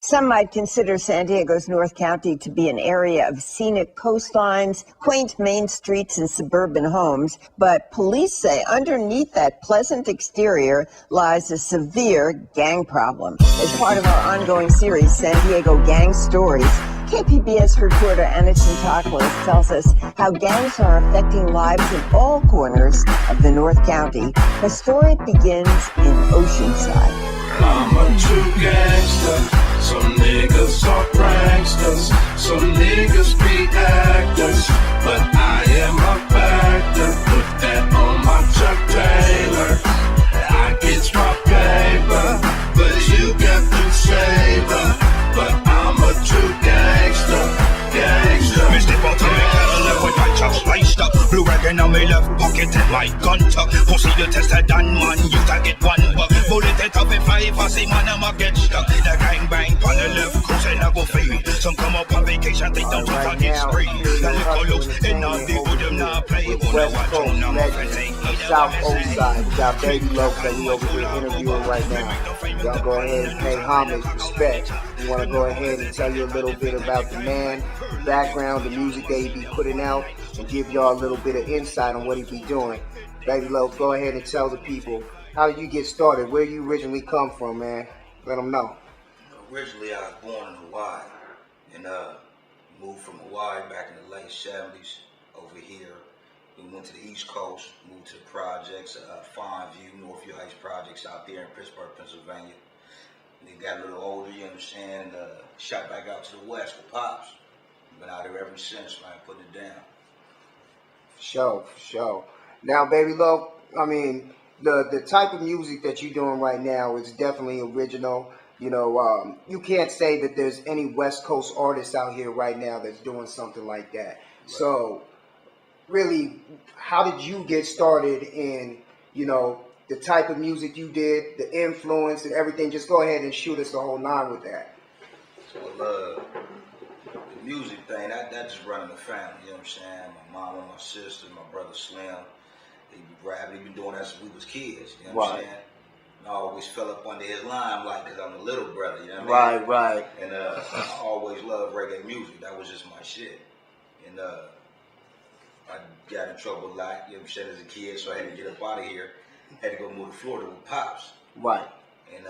Some might consider San Diego's North County to be an area of scenic coastlines, quaint main streets, and suburban homes, but police say underneath that pleasant exterior lies a severe gang problem. As part of our ongoing series, San Diego Gang Stories, KPBS reporter Anna Chintaklis tells us how gangs are affecting lives in all corners of the North County. The story begins in Oceanside. I'm a true gangster. Some niggas are pranksters. Some niggas be actors. But I am a factor. Put that on my Chuck Taylor. I get my paper, but you got to savor. But I'm a true gangster. Gangster. Me step out to me Cadillac with my chops sliced up. Blue rag in my left pocket and my gun tuck. Pussy the tester done man, you can get one buck. Bullet it up in 5, I say man I'ma get stuck. The gang bang on the left coast and I go free. Some come up on vacation, they don't talk on this spree. The liquor looks and all the wood them not play. West Coast, South Oanside. We got Babee Loc that we over here interviewing right now. Y'all go ahead and pay homage, respect. We want to go ahead and tell you a little bit about the man, the background, the music that he be putting out, and give y'all a little bit of insight on what he be doing. Babee Loc, go ahead and tell the people, how did you get started? Where you originally come from, man? Let them know. Originally, I was born in Hawaii and moved from Hawaii back in the late 70s over here. We went to the East Coast, moved to the projects, Fine View, Northview Heights projects out there in Pittsburgh, Pennsylvania. Then got a little older, you understand, shot back out to the West with Pops. Been out there ever since, man, putting it down. For sure. Now, Babee Loc, I mean, the type of music that you're doing right now is definitely original. You know, you can't say that there's any West Coast artists out here right now that's doing something like that. Right. So, really, how did you get started in, you know, the type of music you did, the influence and everything? Just go ahead and shoot us the whole nine with that. Well, the music thing, that just running the family, you know what I'm saying? My mom and my sister, my brother Slim, they be rapping, he been doing that since we was kids, you know what I'm saying? I always fell up under his limelight because I'm the little brother, you know what I mean? Right. And I always loved reggae music. That was just my shit. And I got in trouble a lot, you know what I'm saying, as a kid, so I had to get up out of here. Had to go move to Florida with Pops. Right. And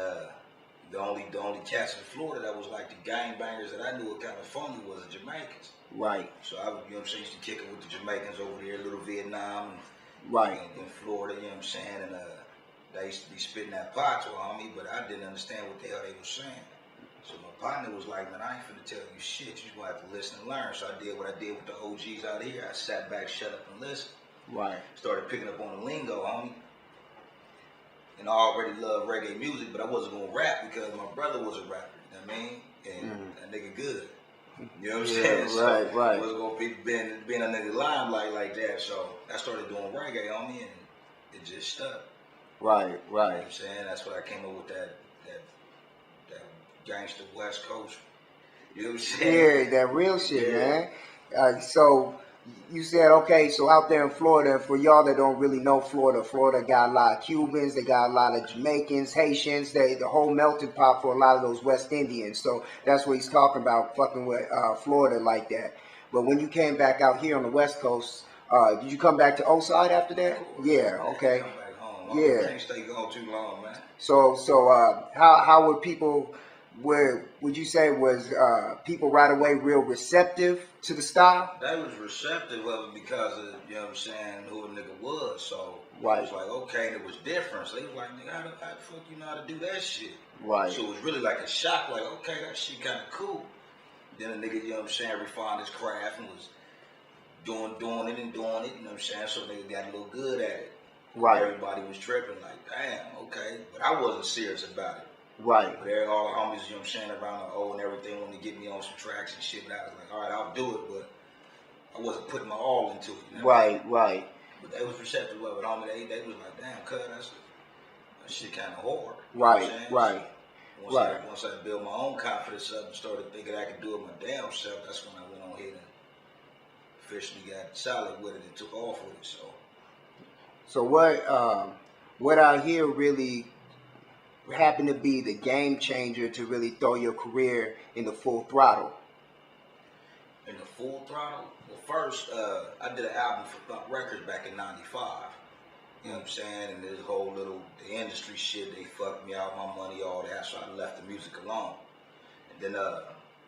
the only cats in Florida that was like the gangbangers that I knew were kind of funny was the Jamaicans. Right. So I, you know what I'm saying, used to kick it with the Jamaicans over there, Little Vietnam. Right. In Florida, you know what I'm saying, and they used to be spitting that patois on me, but I didn't understand what the hell they were saying. So my partner was like, man, I ain't finna tell you shit, you just gonna have to listen and learn. So I did what I did with the OGs out here. I sat back, shut up and listened. Right. Started picking up on the lingo, homie. And I already loved reggae music, but I wasn't gonna rap because my brother was a rapper, you know what I mean? And that nigga good. You know what I'm saying? Right, right. I wasn't gonna be being a nigga limelight like that. So I started doing reggae on me and it just stuck. Right. You know what I'm saying? That's why I came up with that gangster West Coast. You know what I'm saying? Yeah, that real shit, man. So you said, okay, so out there in Florida, for y'all that don't really know Florida got a lot of Cubans, they got a lot of Jamaicans, Haitians, the whole melting pot for a lot of those West Indians. So that's what he's talking about, fucking with Florida like that. But when you came back out here on the West Coast, did you come back to Oakside after that? Yeah, okay. Come back home. Yeah. I can't stay gone too long, man. So how would people, would you say was people right away real receptive to the style? They was receptive of it because of, you know what I'm saying, who a nigga was. So right. It was like, okay, and it was different. So they was like, nigga, how the fuck you know how to do that shit? Right. So it was really like a shock, like, okay, that shit kind of cool. Then a nigga, you know what I'm saying, refined his craft and was doing it, you know what I'm saying? So nigga got a little good at it. Right. Everybody was tripping, like, damn, okay. But I wasn't serious about it. Right. But all the homies, you know what I'm saying, around the O and everything wanted to get me on some tracks and shit. And I was like, all right, I'll do it, but I wasn't putting my all into it. You know right. But they was receptive of it, homie. They was like, damn, cuz, that shit kind of hard. Right, you know right. Once I built my own confidence up and started thinking I could do it my damn self, that's when I went on here and officially got solid with it and took off with it. So what I hear really happened to be the game changer to really throw your career into full throttle? In the full throttle? Well, first, I did an album for Thump Records back in '95. You know what I'm saying? And this whole little the industry shit, they fucked me out, my money, all that. So I left the music alone. And then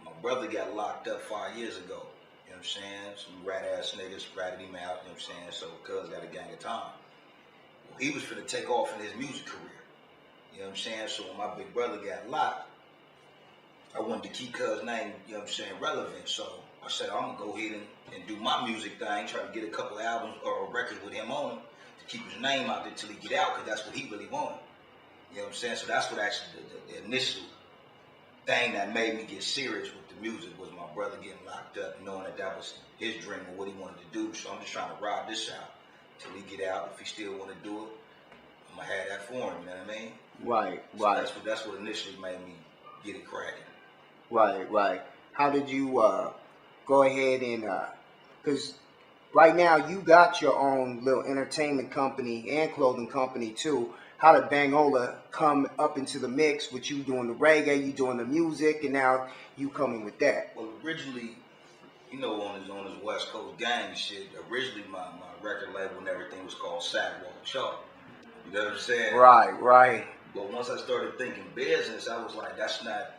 my brother got locked up 5 years ago. You know what I'm saying? Some rat ass niggas ratted him out. You know what I'm saying? So cuz got a gang of time. Well, he was finna take off in his music career. You know what I'm saying? So when my big brother got locked, I wanted to keep cuz name, you know what I'm saying, relevant. So I said, I'm gonna go ahead and do my music thing, try to get a couple albums or records with him on them to keep his name out there till he get out, because that's what he really wanted. You know what I'm saying? So that's what actually the initial thing that made me get serious with the music was my brother getting locked up, knowing that that was his dream of what he wanted to do. So I'm just trying to ride this out till he get out. If he still want to do it, I'm gonna have that for him. You know what I mean? Right, So right. that's what initially made me get it cracking. Right, right. How did you go ahead and, because right now you got your own little entertainment company and clothing company too. How did Bangola come up into the mix with you doing the reggae, you doing the music, and now you coming with that? Well, originally, you know, on his West Coast gang shit, originally my record label and everything was called Sidewalk Chalk. You know what I'm saying? Right, right. But once I started thinking business, I was like, that's not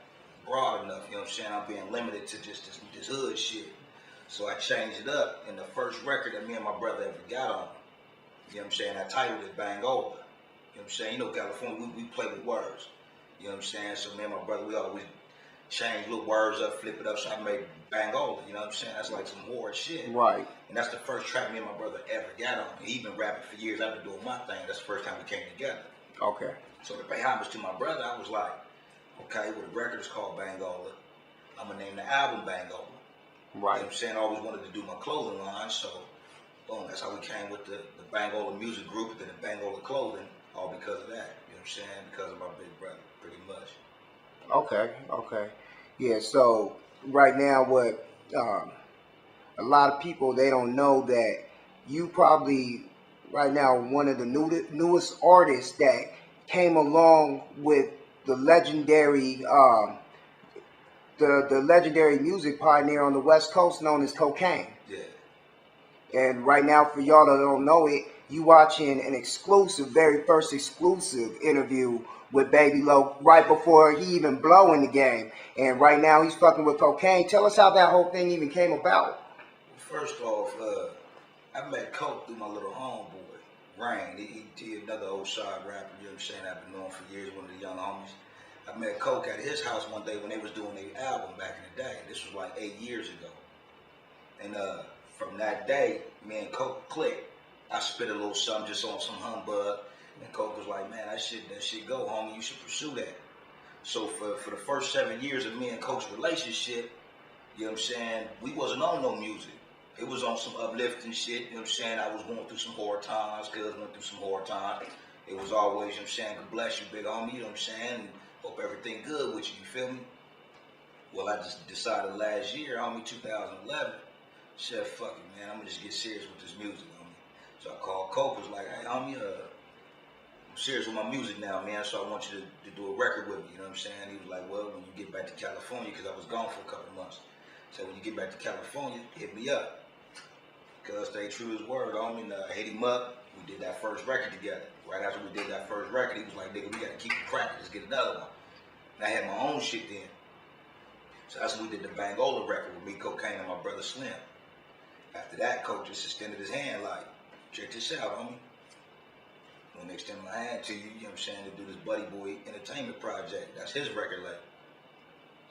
broad enough. You know what I'm saying? I'm being limited to just this hood shit. So I changed it up, and the first record that me and my brother ever got on, you know what I'm saying, I titled it Bangola. You know what I'm saying? You know, California, we play with words. You know what I'm saying? So me and my brother, we always change little words up, flip it up, so I made Bangola. You know what I'm saying? That's like some horror shit. Right. And that's the first track me and my brother ever got on. He been rapping for years. I've been doing my thing. That's the first time we came together. Okay. So to pay homage to my brother, I was like, okay, well, the record is called Bangola. I'm going to name the album Bangola. Right. You know what I'm saying? I always wanted to do my clothing line, so boom, that's how we came with the Bangola music group and the Bangola clothing, all because of that. You know what I'm saying? Because of my big brother, pretty much. Okay, okay. Yeah, so right now what a lot of people, they don't know that you probably right now one of the newest artists that came along with the legendary the legendary music pioneer on the West Coast known as Kokane. Yeah. And right now, for y'all that don't know it, you watching an exclusive, very first exclusive interview with Babee Loc right before he even blow in the game. And right now he's fucking with Kokane. Tell us how that whole thing even came about. First off, I met Coke through my little homeboy, Rain. He another old side rapper, you know what I'm saying, I've been knowing for years, one of the young homies. I met Coke at his house one day when they was doing their album back in the day. This was like 8 years ago. And from that day, me and Coke clicked. I spit a little something just on some humbug. And Coke was like, man, that shit go, homie. You should pursue that. So for the first 7 years of me and Coke's relationship, you know what I'm saying, we wasn't on no music. It was on some uplifting shit, you know what I'm saying? I was going through some hard times, cuz went through some hard times. It was always, you know what I'm saying, God bless you, big homie, you know what I'm saying? And hope everything good with you feel me? Well, I just decided last year, homie, 2011, said, fuck it, man, I'm gonna just get serious with this music, homie. So I called Coke, was like, hey, homie, I'm serious with my music now, man, so I want you to do a record with me, you know what I'm saying? He was like, well, when you get back to California, because I was gone for a couple months. So when you get back to California, hit me up. Cuz stay true to his word, homie, and I hit him up. We did that first record together. Right after we did that first record, he was like, nigga, we gotta keep it cracking, let's get another one. And I had my own shit then. So that's when we did the Bangola record with me, Kokane, and my brother Slim. After that, Coke just extended his hand like, check this out, homie. I'm gonna extend my hand to you, you know what I'm saying, to do this Buddy Boy entertainment project. That's his record label.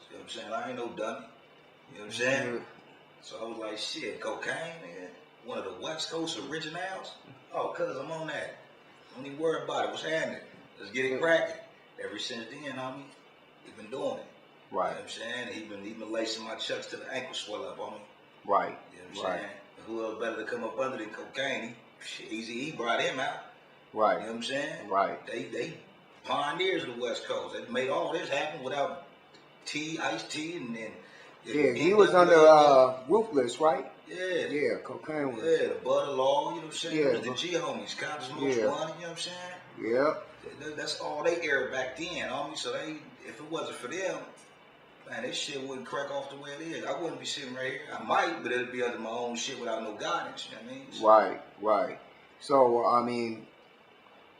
See what I'm saying? I ain't no dummy. You know what I'm saying? Mm-hmm. So I was like, shit, Kokane, man. One of the West Coast originals? Oh, cuz I'm on that. Don't even worry about it. What's happening? Let's get it cracking. Ever since then, homie, he been doing it. Right. You know what I'm saying? He been lacing my chucks till the ankle swell up, homie. Right. You know what I'm saying? Who else better to come up under than Kokane? He brought him out. Right. You know what I'm saying? Right. They pioneers of the West Coast. They made all this happen without iced tea, and then. Yeah, he was under Ruthless, right? Yeah. Yeah, Kokane was. Yeah, the Butter Law, you know what I'm saying? Yeah. It was the G homies, Cosmos One, you know what I'm saying? Yeah. That's all they aired back then, homie. So if it wasn't for them, man, this shit wouldn't crack off the way it is. I wouldn't be sitting right here. I might, but it'd be under my own shit without no guidance. You know what I mean? So, Right. So I mean,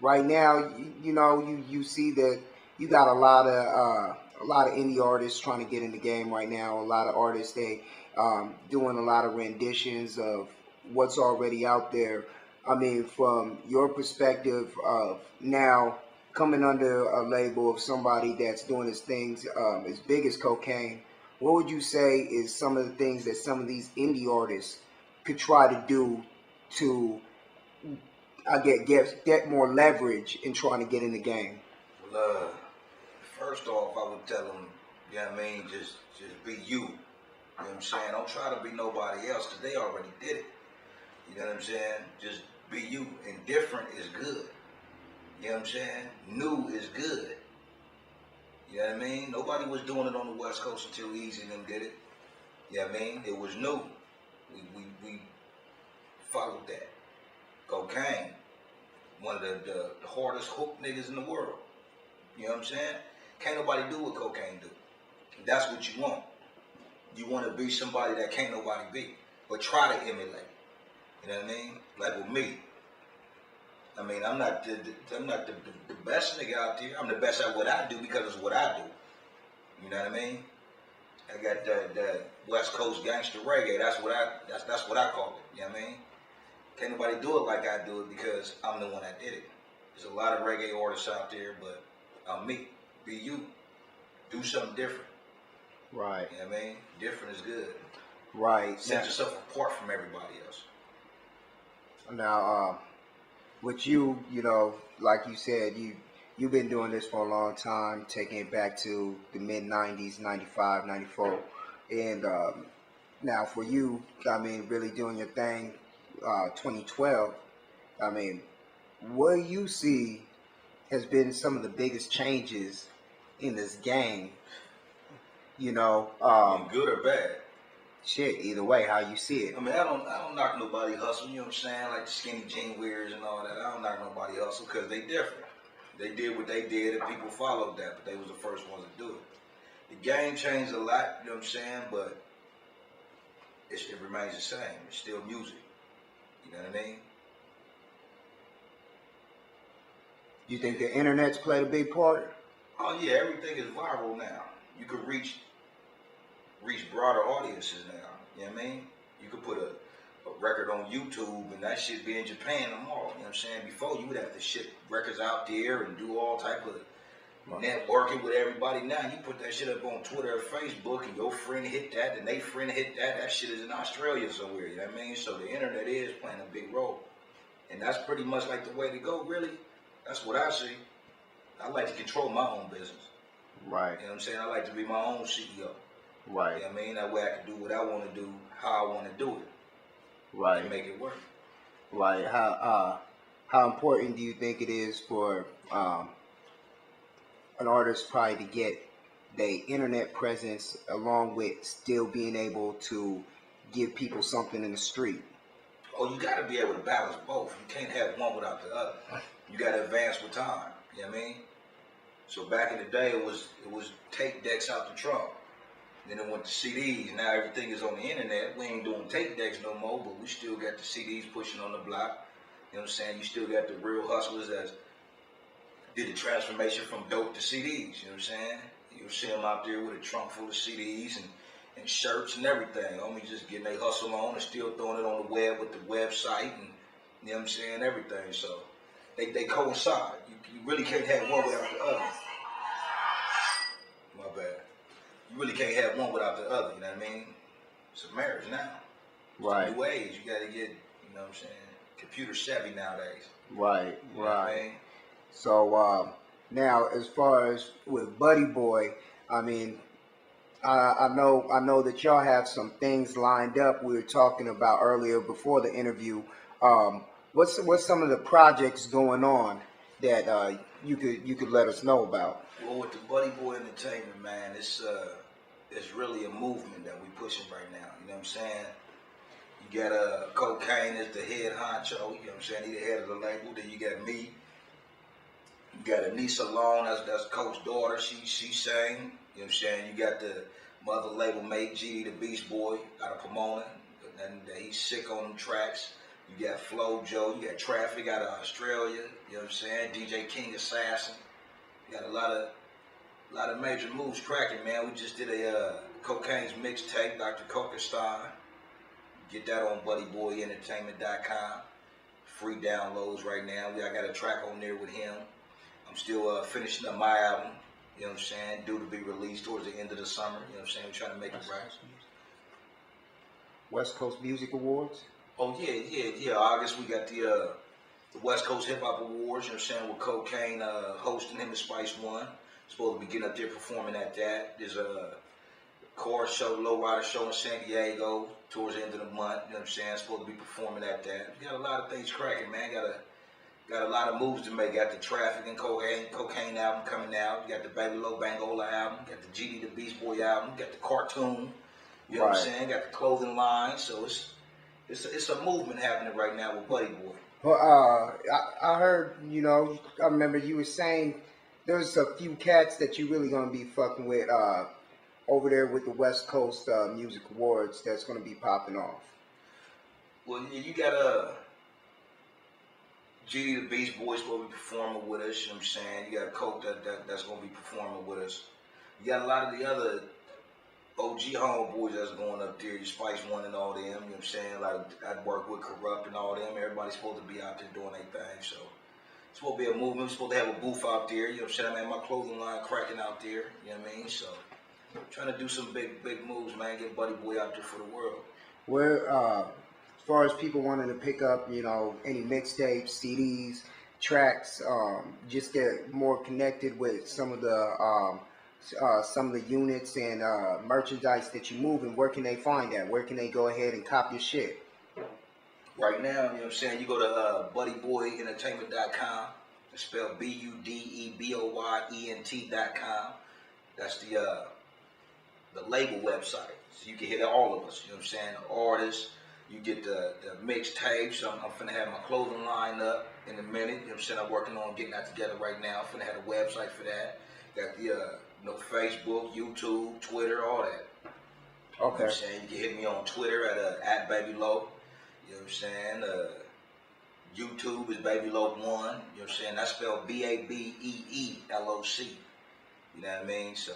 right now, you see that you got a lot of indie artists trying to get in the game right now. A lot of artists doing a lot of renditions of what's already out there. I mean, from your perspective of now coming under a label of somebody that's doing his things as big as Kokane, what would you say is some of the things that some of these indie artists could try to do to get more leverage in trying to get in the game? Well, first off, I would tell them, you know what I mean, just be you. You know what I'm saying? Don't try to be nobody else, because they already did it. You know what I'm saying? Just be you. And different is good. You know what I'm saying? New is good. You know what I mean? Nobody was doing it on the West Coast until Easy and them did it. You know what I mean? It was new. We followed that. Kokane, one of the hardest hook niggas in the world. You know what I'm saying? Can't nobody do what Kokane do. That's what you want. You want to be somebody that can't nobody be, but try to emulate. You know what I mean? Like with me. I mean, I'm not the best nigga out there. I'm the best at what I do because it's what I do. You know what I mean? I got the West Coast Gangster Reggae. That's what I call it. You know what I mean? Can't nobody do it like I do it because I'm the one that did it. There's a lot of reggae artists out there, but I'm me. Be you. Do something different. Right. You know what I mean? Different is good. Right. Set yourself apart from everybody else. Now, with you, like you said, you've been doing this for a long time, taking it back to the mid-90s, 95, 94. And now for you, I mean, really doing your thing, 2012, I mean, what do you see has been some of the biggest changes in this game? Good or bad? Shit, either way, how you see it. I mean, I don't knock nobody hustle, you know what I'm saying? Like the skinny jean wearers and all that. I don't knock nobody hustle because they different. They did what they did and people followed that, but they was the first ones to do it. The game changed a lot, you know what I'm saying? But it remains the same. It's still music. You know what I mean? You think the internet's played a big part? Oh yeah, everything is viral now. You could reach broader audiences now. You know what I mean? You could put a record on YouTube and that shit be in Japan tomorrow. You know what I'm saying? Before you would have to ship records out there and do all type of networking with everybody. Now you put that shit up on Twitter or Facebook and your friend hit that and they friend hit that. That shit is in Australia somewhere. You know what I mean? So the internet is playing a big role. And that's pretty much like the way to go, really. That's what I see. I like to control my own business. Right. You know what I'm saying? I like to be my own CEO. Right. You know what I mean? That way I can do what I want to do, how I want to do it. Right. And make it work. Right. How important do you think it is for an artist probably to get their internet presence along with still being able to give people something in the street? Oh, you got to be able to balance both. You can't have one without the other. You got to advance with time. You know what I mean? So back in the day, it was tape decks out the trunk. Then it went to CDs. Now everything is on the internet. We ain't doing tape decks no more, but we still got the CDs pushing on the block. You know what I'm saying? You still got the real hustlers that did the transformation from dope to CDs. You know what I'm saying? You'll see them out there with a trunk full of CDs and shirts and everything. Homies just getting their hustle on and still throwing it on the web with the website and, you know what I'm saying, everything. So they coincide. You really can't have one without the other. My bad. You really can't have one without the other, you know what I mean? It's a marriage now. It's right. New age. You gotta get, you know what I'm saying, computer savvy nowadays. Right, you know what I mean? So now as far as with Buddy Boy, I mean, I know that y'all have some things lined up we were talking about earlier before the interview. What's some of the projects going on that you could let us know about? Well, with the Buddy Boy Entertainment, man, it's really a movement that we pushing right now. You know what I'm saying? You got Kokane as the head honcho. You know what I'm saying? He the head of the label. Then you got me. You got Anissa Long, that's Coach's daughter. She sang. You know what I'm saying? You got the mother label mate, GD the Beast Boy out of Pomona. And he's sick on them tracks. You got Flo Joe, you got Traffic out of Australia. You know what I'm saying? DJ King Assassin. You got a lot of major moves cracking, man. We just did a Kokane's mixtape, Dr. Kokane. Get that on BuddyBoyEntertainment.com. Free downloads right now. I got a track on there with him. I'm still finishing up my album. You know what I'm saying? Due to be released towards the end of the summer. You know what I'm saying? We're trying to make it right. West Coast Music Awards? Oh, yeah. August, we got the West Coast Hip Hop Awards, you know what I'm saying, with Kokane hosting him and Spice One. Supposed to be getting up there performing at that. There's a car show, lowrider show in San Diego towards the end of the month, you know what I'm saying, supposed to be performing at that. We got a lot of things cracking, man. Got a lot of moves to make. Got the Traffic and Kokane album coming out. You got the Babee Loc Bangola album. Got the GD the Beast Boy album. Got the cartoon. You know what I'm saying? Got the clothing line. So it's a movement happening right now with Buddy Boy. Well, I heard, you know, I remember you were saying there's a few cats that you really gonna be fucking with over there with the West Coast Music Awards that's gonna be popping off. Well, you got GD the Beast Boy's will be performing with us, you know what I'm saying? You got Coke that's gonna be performing with us. You got a lot of the other OG homeboys that's going up there, you Spice One and all them, you know what I'm saying? Like, I'd work with Corrupt and all them. Everybody's supposed to be out there doing their thing, so it's supposed to be a movement. We're supposed to have a booth out there, you know what I'm saying? I mean, my clothing line cracking out there, you know what I mean? So, trying to do some big moves, man, get Buddy Boy out there for the world. Where, as far as people wanting to pick up, you know, any mixtapes, CDs, tracks, just get more connected with some of the units and merchandise that you move, and where can they find that? Where can they go ahead and cop your shit? Right now, you know what I'm saying, you go to BuddyBoyEntertainment.com. It's spelled BUDDEBOYENT.com. That's the label website. So you can hit all of us, you know what I'm saying, the artists. You get the mixtapes. I'm finna have my clothing line up in a minute. You know what I'm saying? I'm working on getting that together right now. I'm finna have a website for that. Got the Facebook, YouTube, Twitter, all that. Okay. You know what I'm saying? You can hit me on Twitter at Babee Loc. You know what I'm saying? YouTube is Babee Loc 1. You know what I'm saying? That's spelled BABEELOC. You know what I mean? So,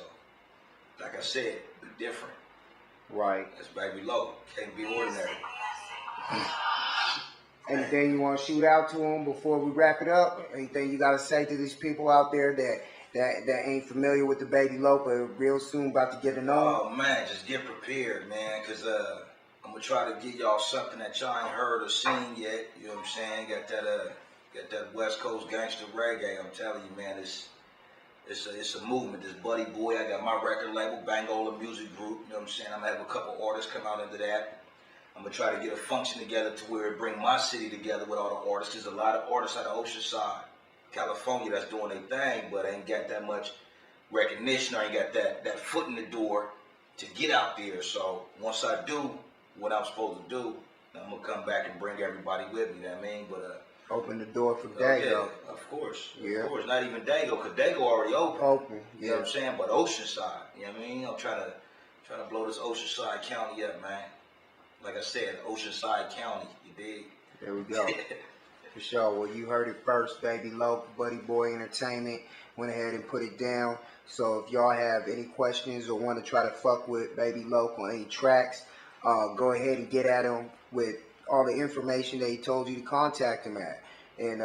like I said, be different. Right. That's Babee Loc. Can't be ordinary. Anything you want to shoot out to them before we wrap it up? Anything you got to say to these people out there that ain't familiar with the Babee Loc, but real soon about to get to know? Oh man, just get prepared, man, because I'm gonna try to get y'all something that y'all ain't heard or seen yet. You know what I'm saying? Got that West Coast Gangster Reggae. I'm telling you, man, it's a movement. This Buddy Boy, I got my record label, Bangola Music Group. You know what I'm saying? I'm gonna have a couple artists come out into that. I'm gonna try to get a function together to where it bring my city together with all the artists. There's a lot of artists out of Oceanside, California, that's doing their thing, but ain't got that much recognition or ain't got that foot in the door to get out there. So once I do what I'm supposed to do, I'm gonna come back and bring everybody with me. You know what I mean? But open the door for Daygo. Okay, of course. Yeah. Of course, not even Daygo, because Daygo already open. Yeah. You know what I'm saying? But Oceanside, you know what I mean? I'm trying to blow this Oceanside County up, man. Like I said, Oceanside County, you dig? There we go. For sure. Well, you heard it first, Babee Loc, Buddy Boy Entertainment. Went ahead and put it down. So if y'all have any questions or want to try to fuck with Babee Loc on any tracks, go ahead and get at him with all the information that he told you to contact him at. And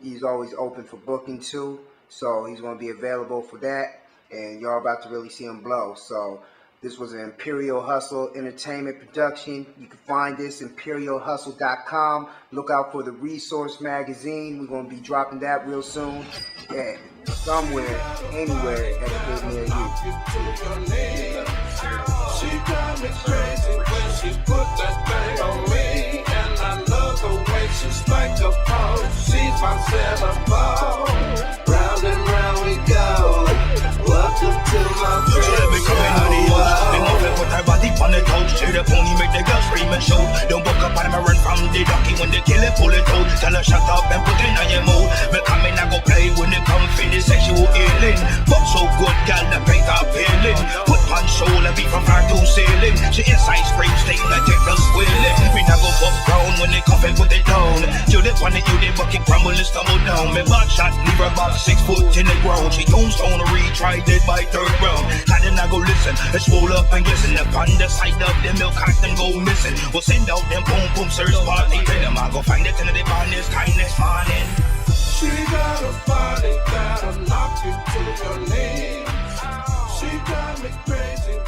he's always open for booking too. So he's going to be available for that. And y'all about to really see him blow. So this was an Imperial Hustle Entertainment production. You can find this imperialhustle.com. Look out for the Resource magazine. We're going to be dropping that real soon. And somewhere, anywhere, at a bit near you. She drives me crazy when she put that thing on me, and I love the way she strikes a pose. She's my Centerfold. Round and round we go. Welcome to my dream. They move it with her body on the couch. Tear the pony, make the girl scream and shout. Don't book up up and I run from the donkey. When they kill it, pull it out. Tell her shut up and put it on your mood. Me come in, I go play when it come for the sexual healing. But so good, girl, the paint up peeling. Put on soul and be from far to ceiling. She inside scream, stain like take us squealing. Me not go fuck ground when they come and put it down. You the one that you the bucket crumble and stumble down. Me butt shot, leave her about 6 foot in the ground. She tombstone retry dead by 3rd round. I did not go listen, it's roll up and glisten. Upon the side of the milk, I can go missing. We'll send out them boom boom search party. Tell them I go find it in the bonus kindness morning. She got a body that'll knock you to your knees. She got me crazy.